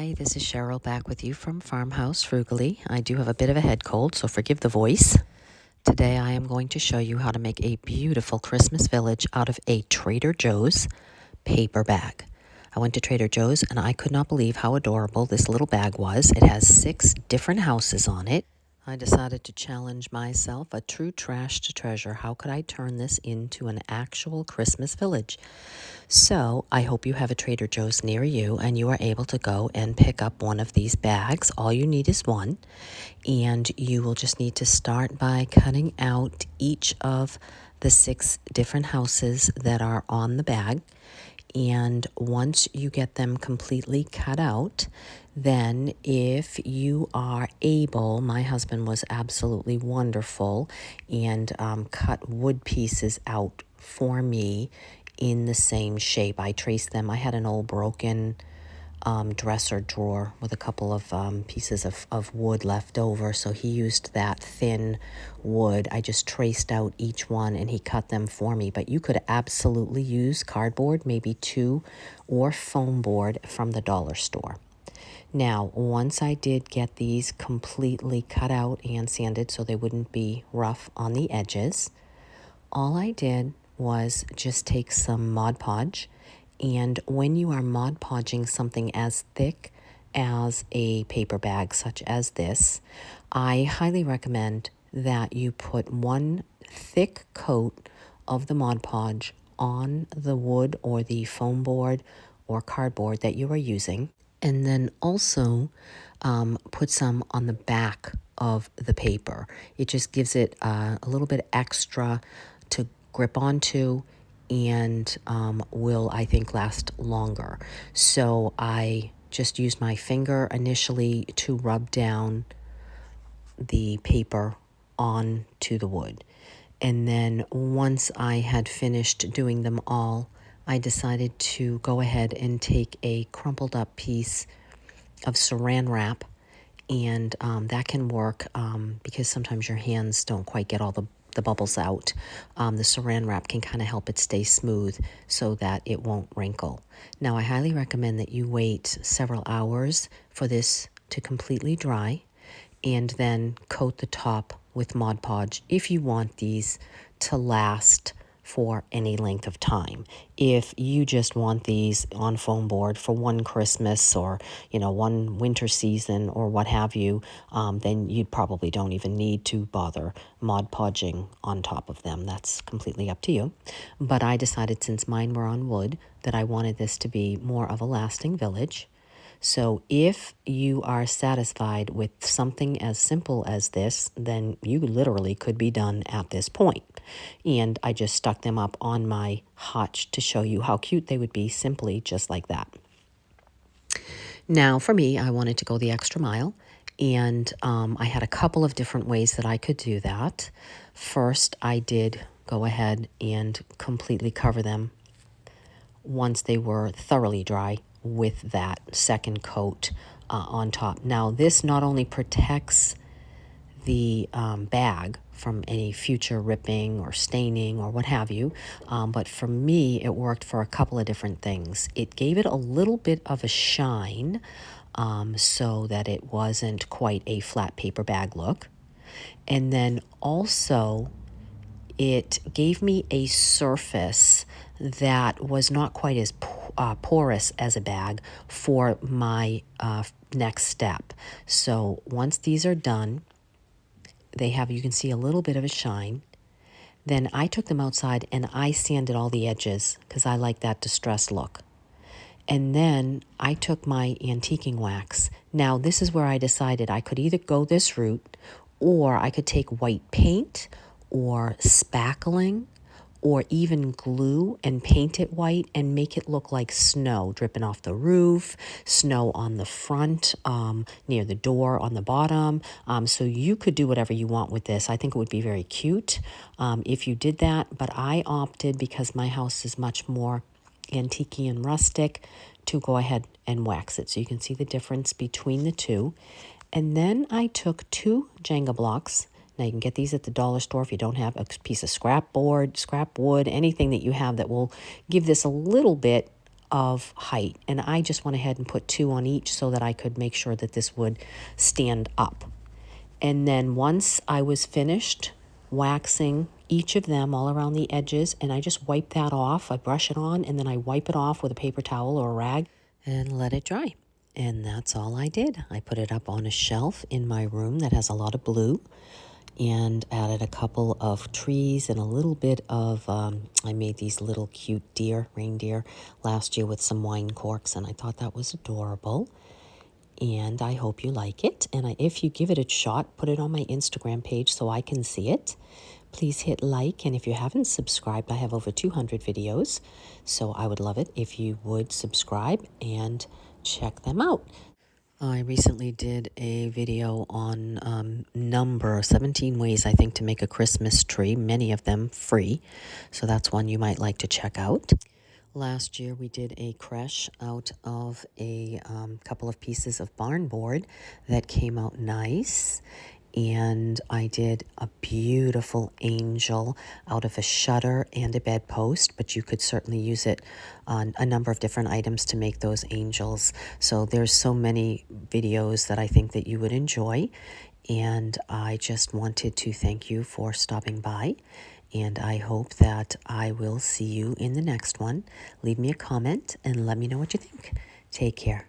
Hi, this is Cheryl back with you from Farmhouse Frugally. I do have a bit of a head cold, so forgive the voice. Today I am going to show you how to make a beautiful Christmas village out of a Trader Joe's paper bag. I went to Trader Joe's and I could not believe how adorable this little bag was. It has 6 different houses on it. I decided to challenge myself, a true trash to treasure. How could I turn this into an actual Christmas village? So I hope you have a Trader Joe's near you and you are able to go and pick up one of these bags. All you need is one, and you will just need to start by cutting out each of the 6 different houses that are on the bag. And once you get them completely cut out, then if you are able, my husband was absolutely wonderful and cut wood pieces out for me in the same shape. I traced them. I had an old broken dresser drawer with a couple of pieces of wood left over, so he used that thin wood. I just traced out each one and he cut them for me, but you could absolutely use cardboard, maybe 2, or foam board from the dollar store. Now, once I did get these completely cut out and sanded so they wouldn't be rough on the edges, all I did was just take some Mod Podge. And when you are Mod Podging something as thick as a paper bag such as this, I highly recommend that you put one thick coat of the Mod Podge on the wood or the foam board or cardboard that you are using, and then also put some on the back of the paper. It just gives it a little bit extra to grip onto and will, I think, last longer. So I just used my finger initially to rub down the paper onto the wood. And then once I had finished doing them all, I decided to go ahead and take a crumpled up piece of saran wrap, and that can work because sometimes your hands don't quite get all the bubbles out. The saran wrap can kind of help it stay smooth so that it won't wrinkle. Now, I highly recommend that you wait several hours for this to completely dry and then coat the top with Mod Podge if you want these to last for any length of time. If you just want these on foam board for one Christmas or, one winter season or what have you, then you probably don't even need to bother Mod Podging on top of them. That's completely up to you. But I decided, since mine were on wood, that I wanted this to be more of a lasting village. So if you are satisfied with something as simple as this, then you literally could be done at this point. And I just stuck them up on my hutch to show you how cute they would be, simply just like that. Now, for me, I wanted to go the extra mile, and I had a couple of different ways that I could do that. First, I did go ahead and completely cover them once they were thoroughly dry with that second coat on top. Now, this not only protects the bag from any future ripping or staining or what have you, but for me, it worked for a couple of different things. It gave it a little bit of a shine so that it wasn't quite a flat paper bag look. And then also, it gave me a surface that was not quite as porous as a bag for my next step. So once these are done, you can see a little bit of a shine. Then I took them outside and I sanded all the edges because I like that distressed look. And then I took my antiquing wax. Now, this is where I decided I could either go this route, or I could take white paint or spackling or even glue and paint it white and make it look like snow dripping off the roof, snow on the front, near the door on the bottom. So you could do whatever you want with this. I think it would be very cute if you did that, but I opted, because my house is much more antique and rustic, to go ahead and wax it. So you can see the difference between the two. And then I took 2 Jenga blocks. Now, you can get these at the dollar store if you don't have a piece of scrap board, scrap wood, anything that you have that will give this a little bit of height. And I just went ahead and put 2 on each so that I could make sure that this would stand up. And then once I was finished waxing each of them all around the edges, and I just wipe that off. I brush it on, and then I wipe it off with a paper towel or a rag and let it dry. And that's all I did. I put it up on a shelf in my room that has a lot of blue, and added a couple of trees and a little bit of, I made these little cute reindeer last year with some wine corks, and I thought that was adorable. And I hope you like it. And if you give it a shot, put it on my Instagram page so I can see it. Please hit like, and if you haven't subscribed, I have over 200 videos, so I would love it if you would subscribe and check them out. I recently did a video on number 17 ways, I think, to make a Christmas tree, many of them free. So that's one you might like to check out. Last year we did a creche out of a couple of pieces of barn board that came out nice. And I did a beautiful angel out of a shutter and a bedpost, but you could certainly use it on a number of different items to make those angels. So there's so many videos that I think that you would enjoy, and I just wanted to thank you for stopping by, and I hope that I will see you in the next one. Leave me a comment and let me know what you think. Take care.